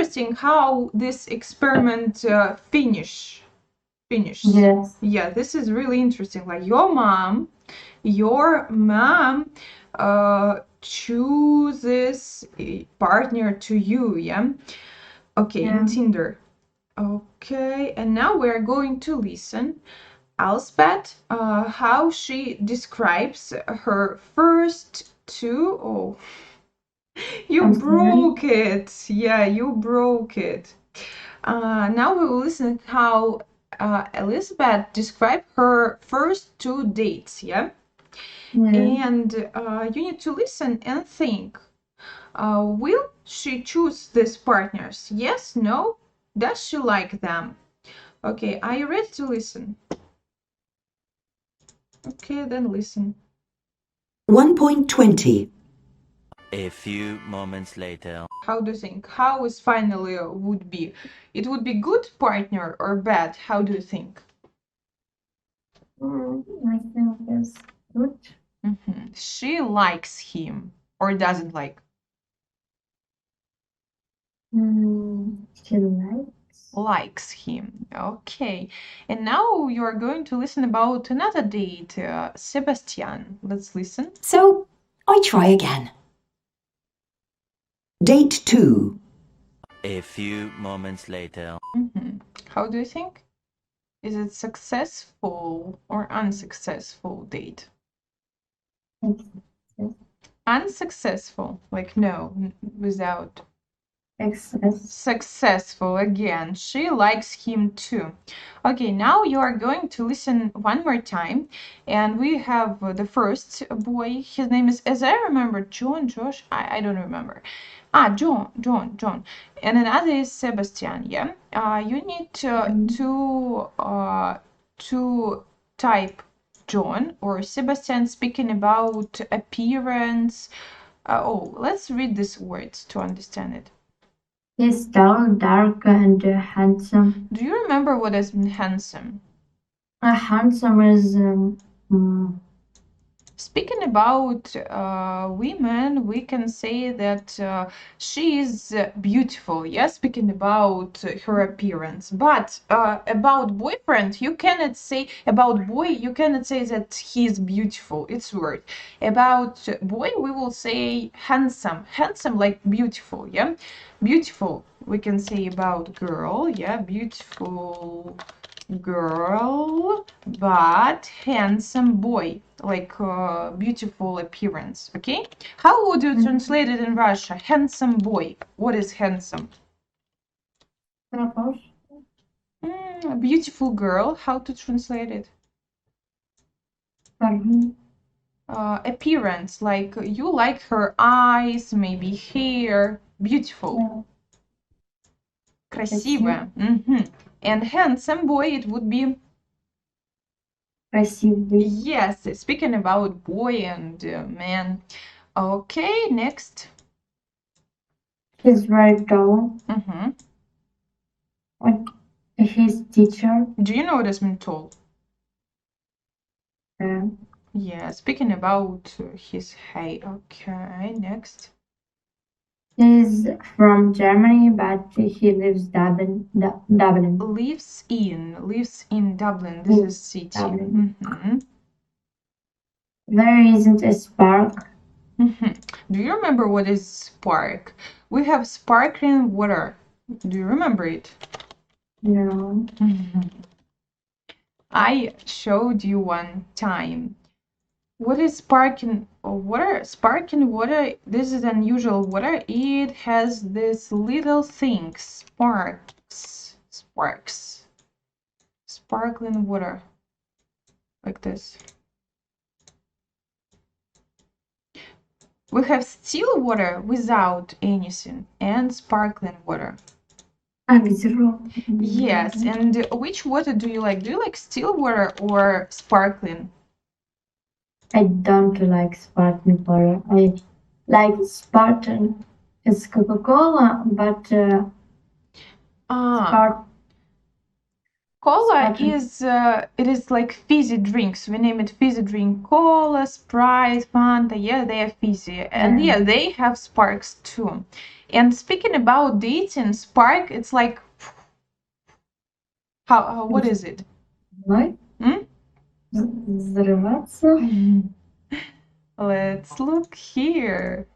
interesting how this experiment finished. Yes. Yeah, this is really interesting. Like your mom chooses a partner to you, yeah? Okay, in Tinder. Okay, and now we're going to listen Elspeth, how she describes her first two. Oh, you I'm broke it. Yeah, you broke it. Now we will listen how Elizabeth described her first two dates, yeah? And you need to listen and think. Will she choose these partners? Yes, no? Does she like them? Okay, are you ready to listen? Okay, then listen. 1.20. A few moments later. How do you think? How is finally would be? It would be good partner or bad? How do you think? I think it's good. She likes him or doesn't like? She Likes him. Okay. And now you are going to listen about another date, Sebastian. Let's listen. So I try again. Date 2. A few moments later. How do you think? Is it successful or unsuccessful date? Unsuccessful, like no, without. Successful again. She likes him too. Okay, now you are going to listen one more time, and we have the first boy. His name is, as I remember, John, Josh. I don't remember. John. And another is Sebastian. Yeah. You need to type John or Sebastian speaking about appearance. Let's read these words to understand it. He's tall, dark, and handsome. Do you remember what is handsome? Handsome is Speaking about women, we can say that she is beautiful. Yes, speaking about her appearance. But about boyfriend, you cannot say about boy. You cannot say that he is beautiful. It's word. About boy, we will say handsome. Handsome, like beautiful. Yeah, beautiful. We can say about girl. Yeah, beautiful girl, but handsome boy, like beautiful appearance. Okay, how would you translate it in Russia? Handsome boy. What is handsome? A beautiful girl. How to translate it? Appearance, like you like her eyes, maybe hair. Beautiful. Красивая. And handsome boy, it would be красивый. Yes, speaking about boy and man. Okay, next. He's very tall. He's teacher. Do you know what does mean tall? Yeah, speaking about his height. Okay, next. He's from Germany, but he lives Dublin. Lives in Dublin. This is city. There isn't a spark. Do you remember what is spark? We have sparkling water. Do you remember it? No. I showed you one time. What is sparkling water? Sparkling water, this is unusual water. It has this little thing, sparks. Sparkling water, like this. We have still water without anything and sparkling water. Yes, and which water do you like? Do you like still water or sparkling? I don't like sparkling water. I like sparkling. It's Coca-Cola, but Cola Sprite. is it is like fizzy drinks. We name it fizzy drink. Cola, Sprite, Fanta. Yeah, they are fizzy, and Yeah. yeah, they have sparks too. And speaking about dating, spark, it's like how what is it? Давай. Hmm? Взрываться. Let's look here.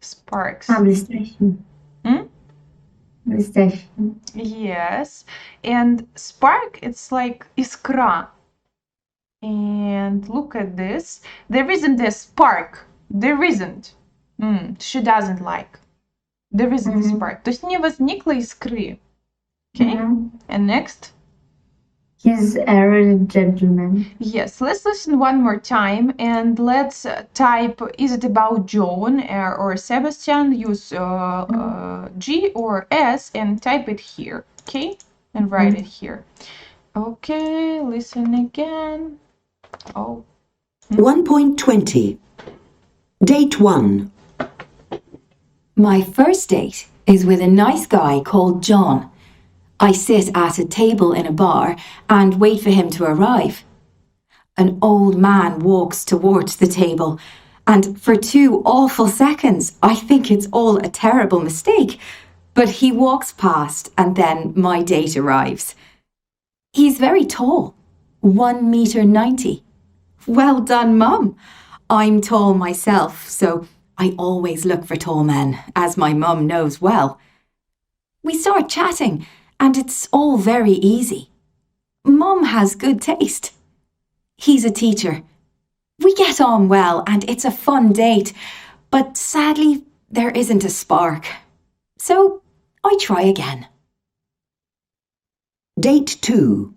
Sparks. Блестящий. Hmm? Блестящий. Yes, and spark, it's like искра. And look at this. There isn't a spark. There isn't. She doesn't like. There isn't a spark. То есть не возникло искры. Okay? And next. He's a real gentleman. Yes, let's listen one more time and let's type, is it about John or Sebastian? Use G or S and type it here. Okay? And write it here. Okay, listen again. Oh. 1.20. Date 1. My first date is with a nice guy called John. I sit at a table in a bar and wait for him to arrive. An old man walks towards the table, and for 2 awful seconds, I think it's all a terrible mistake. But he walks past, and then my date arrives. He's very tall, 1 meter 90. Well done, Mum. I'm tall myself, so I always look for tall men, as my mum knows well. We start chatting, and it's all very easy. Mum has good taste. He's a teacher. We get on well, and it's a fun date, but sadly, there isn't a spark. So I try again. Date 2.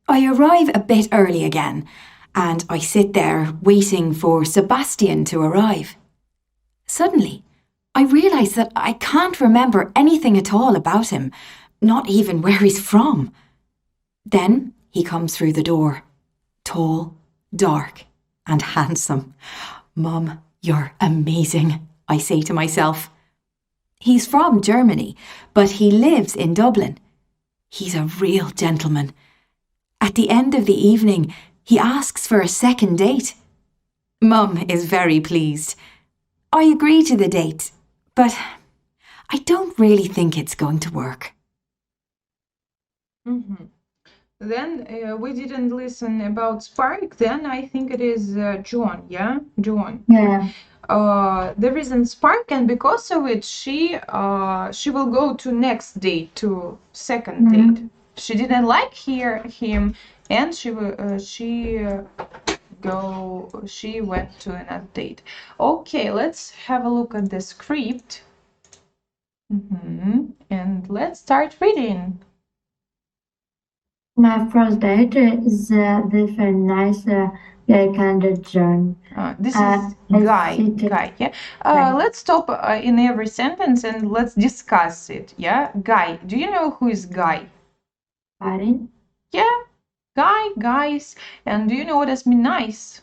I arrive a bit early again, and I sit there waiting for Sebastian to arrive. Suddenly, I realise that I can't remember anything at all about him, not even where he's from. Then he comes through the door, tall, dark, and handsome. Mum, you're amazing, I say to myself. He's from Germany, but he lives in Dublin. He's a real gentleman. At the end of the evening, he asks for a second date. Mum is very pleased. I agree to the date, but I don't really think it's going to work. Then we didn't listen about spark. Then I think it is John. Yeah, John. Yeah. There isn't spark, and because of it, she will go to next date, to second date. She didn't like him, and she went to another date. Okay, let's have a look at the script. And let's start reading. My first date is with a nice guy called John. This I is guy, sit- yeah. Guy. Let's stop in every sentence and let's discuss it, yeah? Guy. Do you know who is Guy? Парень. Yeah, Guy, guys. And do you know what does mean nice?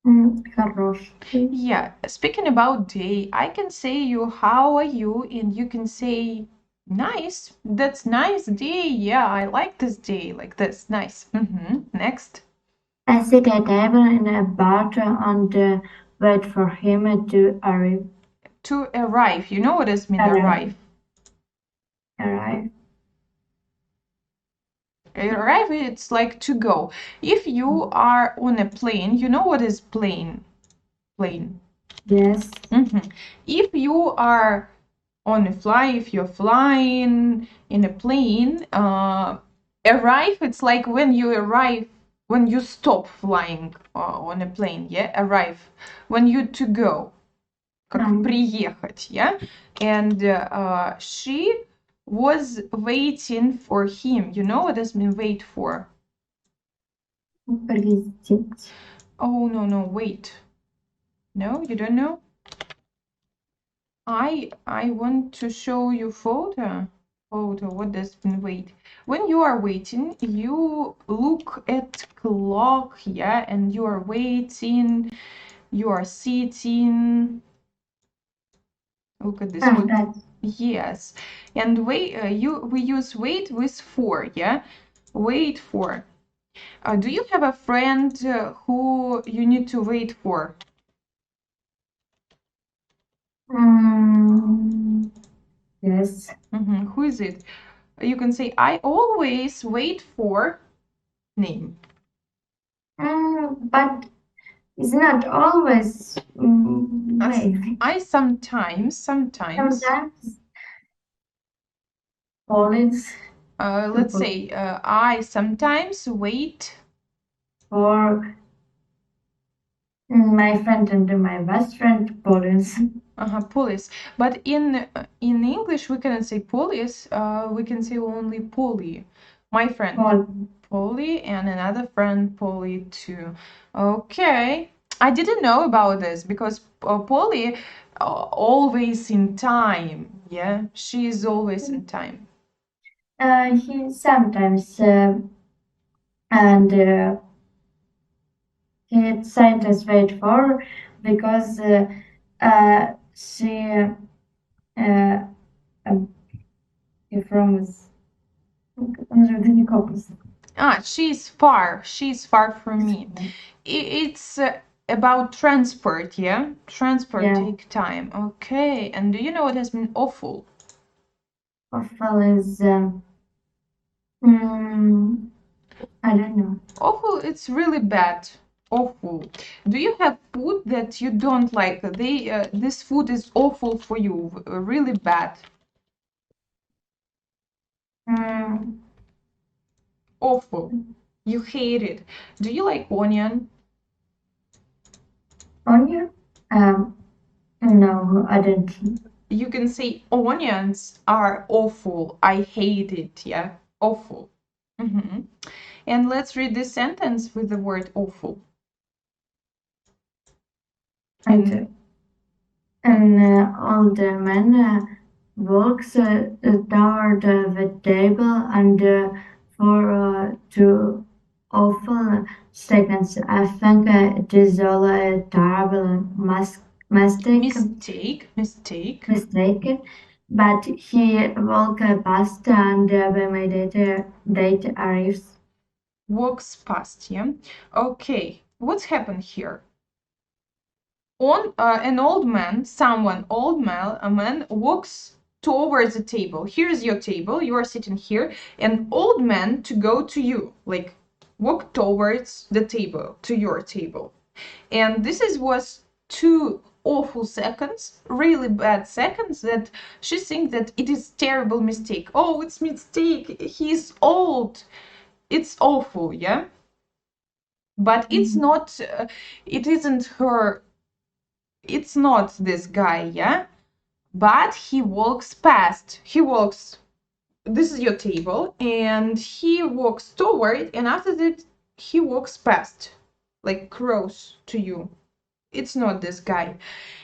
Хороший. Yeah, speaking about day, I can say you, how are you? And you can say nice. That's nice day. Yeah, I like this day. Like this. Nice. Next. I sit at a table in a bar and wait for him to arrive. To arrive. You know what does mean arrive? Arrive. Arrive, it's like to go. If you are on a plane, you know what is plane? Plane. Yes. If you are on a fly, if you're flying in a plane, arrive, it's like when you arrive, when you stop flying on a plane, yeah, arrive. When you to go, как приехать, yeah? And she was waiting for him. You know what does mean wait for? Прилететь. Oh, no, wait. No, you don't know? I want to show you photo. What does mean wait? When you are waiting, you look at clock, yeah, and you are waiting, you are sitting. Look at this Ah, word. that. Yes. And we use wait with for, yeah? Wait for. Do you have a friend who you need to wait for? Yes. Who is it? You can say, I always wait for name. But it's not always. Maybe. I sometimes. Sometimes. Police Let's say, I sometimes wait for my friend and my best friend, police. police. But in English, we cannot say police. We can say only Polly. My friend Polly and another friend Polly too. Okay. I didn't know about this because Polly always in time. Yeah, she is always in time. He sometimes and he scientists wait for because she from She's far. She's far from me. It's about transport, yeah? Transport Yeah. take time. Okay. And do you know what has been awful? Awful is I don't know. Awful, it's really bad. Awful. Do you have food that you don't like? This food is awful for you, really bad. Awful. You hate it. Do you like onion? Onion? No, I don't. You can say onions are awful. I hate it. Yeah, awful. And let's read this sentence with the word awful. An old man walks toward the table and for 2 awful seconds. I think it is all a terrible mistake, but he walks past and when my date arrives. Walks past, yeah? Okay, what's happened here? An old man, a man walks towards the table. Here's your table, you are sitting here. An old man to go to you, like walk towards the table, to your table. And was 2 awful seconds, really bad seconds, that she thinks that it is terrible mistake. Oh, it's mistake, he's old. It's awful, yeah? But it's not, it isn't her, it's not this guy, yeah? But he walks past, this is your table, and he walks toward, and after that, he walks past, like close to you. It's not this guy.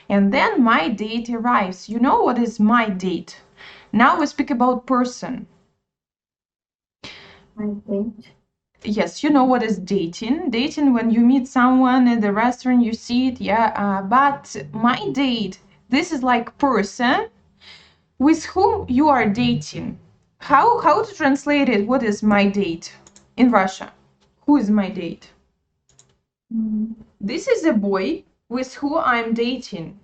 And then my date arrives. You know what is my date? Now we speak about person. My date? Yes, you know what is dating. Dating when you meet someone at the restaurant, you see it, yeah. But my date, this is like person with whom you are dating. How to translate it? What is my date in Russia? Who is my date? This is a boy with who I'm dating.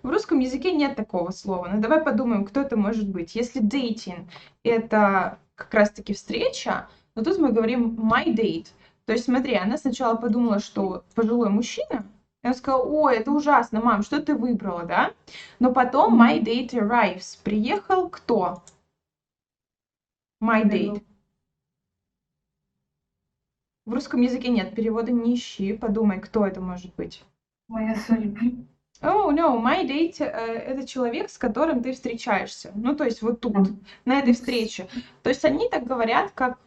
В русском языке нет такого слова. Но давай подумаем, кто это может быть. Если dating это как раз-таки встреча, но тут мы говорим my date. То есть смотри, она сначала подумала, что пожилой мужчина, и она сказала, ой, это ужасно, мам, что ты выбрала, да? Но потом my date arrives. Приехал кто? My date. В русском языке нет перевода, не ищи, подумай, кто это может быть. Моя судьба. Oh, no, my date это человек, с которым ты встречаешься. Ну, то есть вот тут, на этой встрече. То есть они так говорят, как,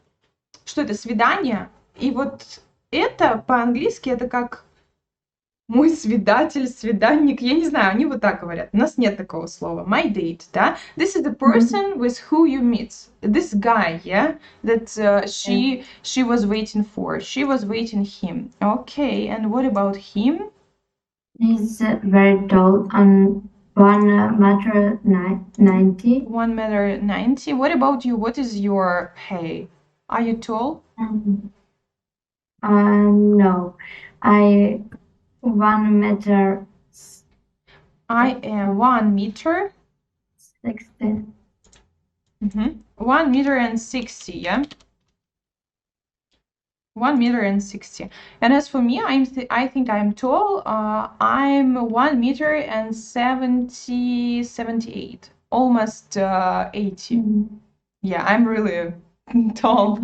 что это свидание. И вот это по-английски это как мой свидатель, свиданник. Я не знаю, они вот так говорят. У нас нет такого слова. My date, да? This is the person with who you meet. This guy, yeah? That she was waiting for. She was waiting him. Okay, and what about him? He's very tall and 1 meter 90. 1 meter 90. What about you? What is your height? Are you tall? No, I 1 meter I am 1 meter. 60. 1 meter and 60, yeah? 1 meter and 60. And as for me, I think I'm tall. I'm 1 meter and 70, 78, almost 80. Yeah, I'm really tall.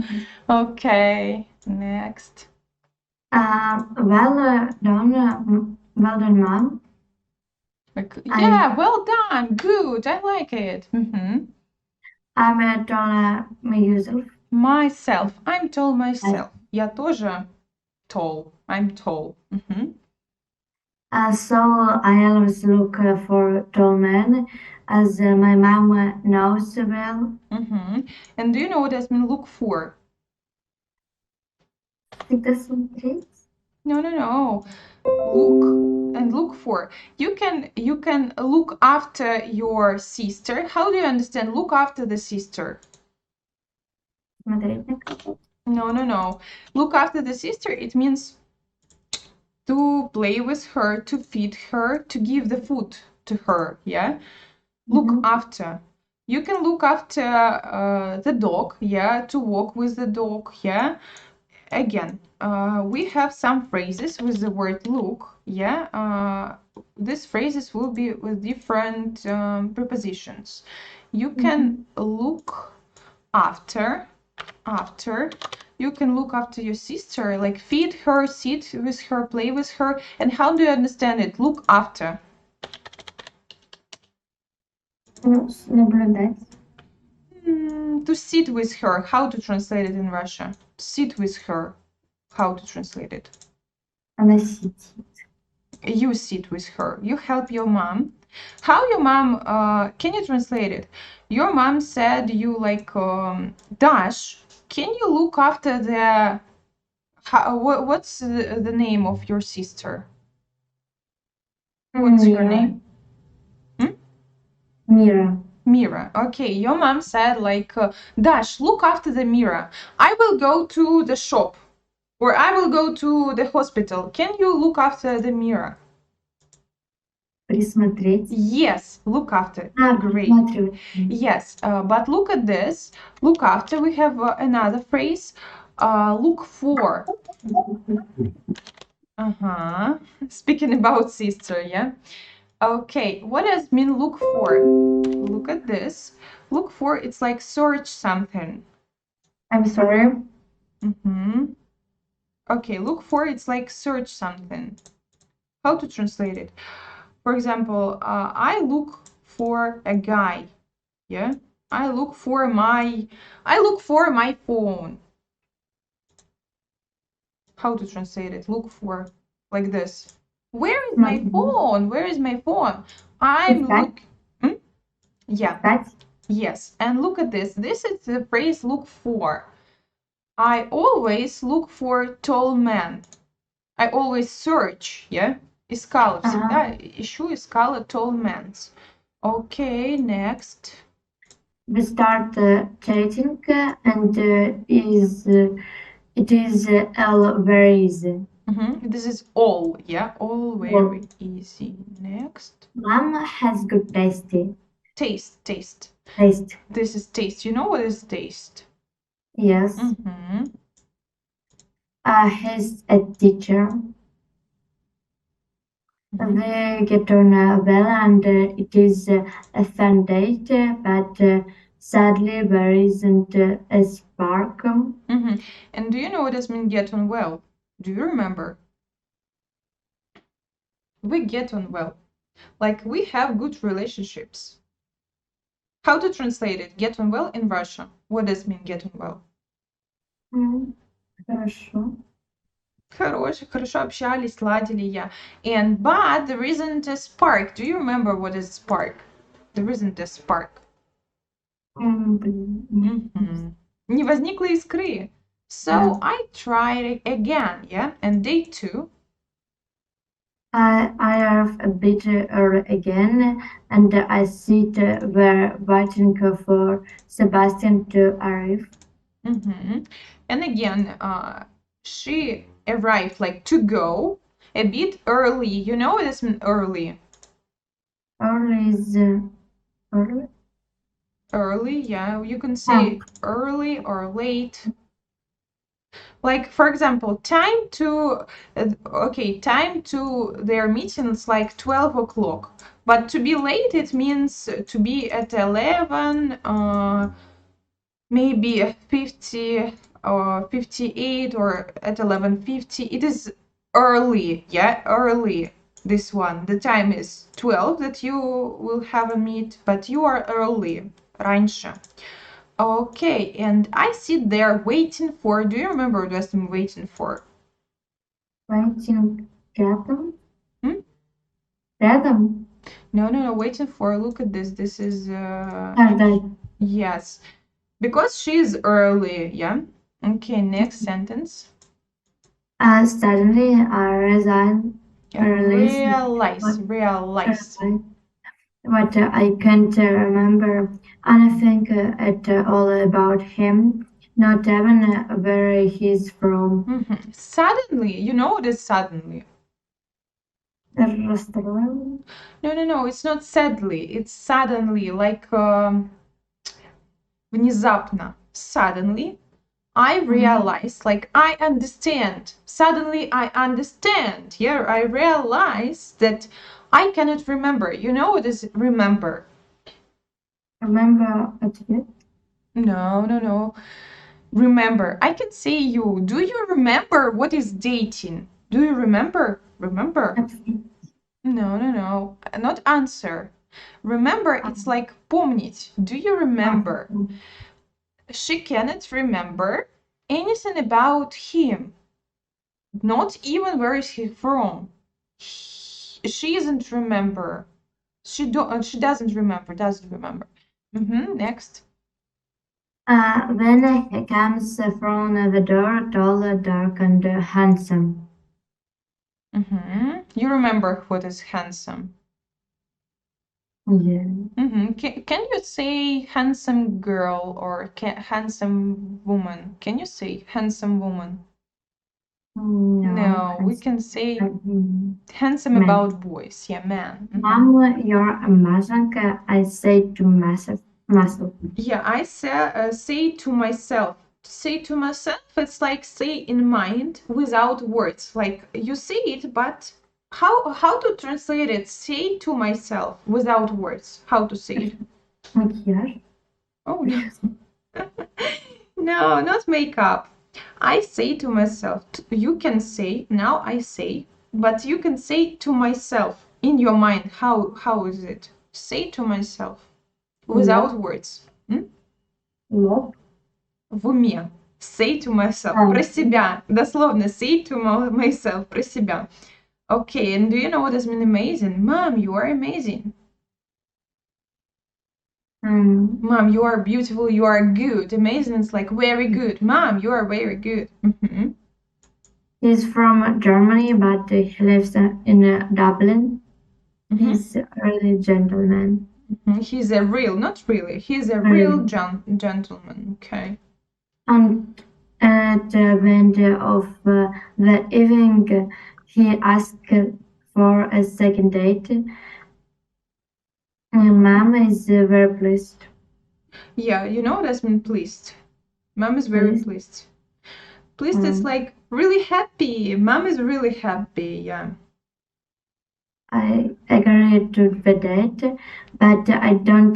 Okay, next. Well done, Mom. Yeah, well done. Good. I like it. I'm tall myself. Myself. I'm tall myself. Я тоже tall. I'm tall. So I always look for tall men, as my mom knows well. And do you know what does mean look for? No. Look and look for. You can look after your sister. How do you understand look after the sister? No. Look after the sister, it means to play with her, to feed her, to give the food to her, yeah? Look after. You can look after the dog, yeah, to walk with the dog, yeah? Again, we have some phrases with the word look, yeah? These phrases will be with different prepositions. You can look after. You can look after your sister, like feed her, sit with her, play with her. And how do you understand it? Look after. Наблюдать. To sit with her. How to translate it in Russia? Sit with her. How to translate it? Она сидит. You sit with her. You help your mom. How your mom, can you translate it? Your mom said you like, Dash, can you look after the, what's the name of your sister? What's her name? Mira. Mira. Okay, your mom said like, Dash, look after the Mira. I will go to the shop or I will go to the hospital. Can you look after the Mira? Присмотреть. Yes, look after. Great. Присматривать. Yes, but look at this. Look after. We have another phrase. Look for. Speaking about sister, yeah. Okay, what does mean look for? Look at this. Look for, it's like search something. I'm sorry. Okay, look for, it's like search something. How to translate it? For example, I look for a guy. Yeah, I look for my phone. How to translate it? Look for, like this. Where is my phone? Where is my phone? I'm looking. Yeah. Yes. And look at this. This is the phrase look for. I always look for tall men. I always search, yeah? Искала, всегда искала tall men. Okay, next. We start chatting and it is all very easy. This is all, yeah? All very easy. Next. Mom has good taste. Taste. Taste. This is taste. You know what is taste? Yes. He's a teacher. We get on well and it is a fun date, but sadly there isn't a spark. And do you know what does mean get on well? Do you remember? We get on well. Like we have good relationships. How to translate it? Get on well in Russia. What does mean get on well? Хорошо. Хорошо общались, ладили, yeah. But there isn't a spark. Do you remember what is spark? There isn't a spark. Не возникло искры. So I tried it again, yeah? And day 2. I arrive a bit early again, and I sit where waiting for Sebastian to arrive. And again, she arrived like to go a bit early. You know what this means early? Early is early. Early, yeah. You can say early or late. Like, for example, time to their meetings like 12 o'clock. But to be late, it means to be at 11, maybe 50 or 58 or at 11:50. It is early, yeah, early. This one. The time is 12 that you will have a meet, but you are early, раньше. Okay, and I sit there waiting for. Do you remember what I'm waiting for? Waiting rhythm. Hmm? Rhythm. No, waiting for. Look at this. This is Каждое. yes, because she's early. Yeah. Okay, next sentence. Suddenly I Realize. But I can't remember anything at all about him, not even where he's from. Suddenly, you know what is suddenly? Расстроен. No, it's not sadly. It's suddenly, like внезапно. Suddenly, I realize, like I understand. Suddenly, I understand. Yeah, I realize that I cannot remember. You know what is remember? Remember ответ? No. Remember. I can say you. Do you remember what is dating? Do you remember? Remember? No. Not answer. Remember, it's like помнить. Do you remember? She cannot remember anything about him. Not even where is he from. She doesn't remember. She doesn't remember. Next. When he comes from the door, tall, dark, and handsome. You remember what is handsome? Yeah. Can you say handsome girl or handsome woman? Can you say handsome woman? No, we can say handsome man. about boys. Yeah, man. Mom, you're amazing. I say to myself. Yeah, I say to myself. Say to myself, it's like say in mind without words. Like you say it, but how to translate it? Say to myself without words. How to say it? Макияж. Oh no. No, not makeup. I say to myself. You can say now I say, but you can say to myself in your mind. How is it? Say to myself without words. Лоб. В уме. Say to myself. Про себя. Дословно. Say to myself. Про себя. Okay, and do you know what does mean amazing? Mom, you are amazing. Mom, you are beautiful. You are good. Amazing is like very good. Mom, you are very good. He's from Germany, but he lives in Dublin. He's a really gentleman. He's a real, not really. He's a real gentleman. Okay. And at the end of the evening, he asked for a second date. Mom is very pleased. Yeah, you know that's mean pleased. Mom is very pleased. Pleased is like really happy. Mom is really happy. Yeah. I agree to the date, but I don't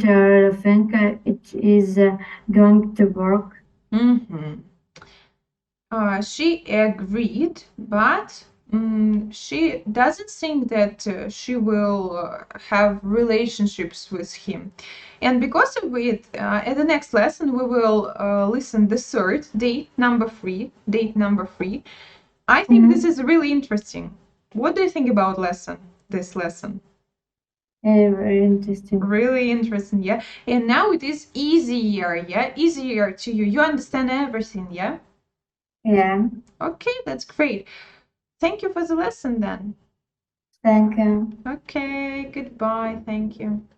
think it is going to work. She agreed, but she doesn't think that she will have relationships with him. And because of it, at the next lesson, we will listen the third date number 3. I think this is really interesting. What do you think about this lesson? Very interesting. Really interesting, yeah. And now it is easier, yeah, easier to you. You understand everything, yeah. Yeah. Okay, that's great. Thank you for the lesson then. Thank you. Okay, goodbye. Thank you.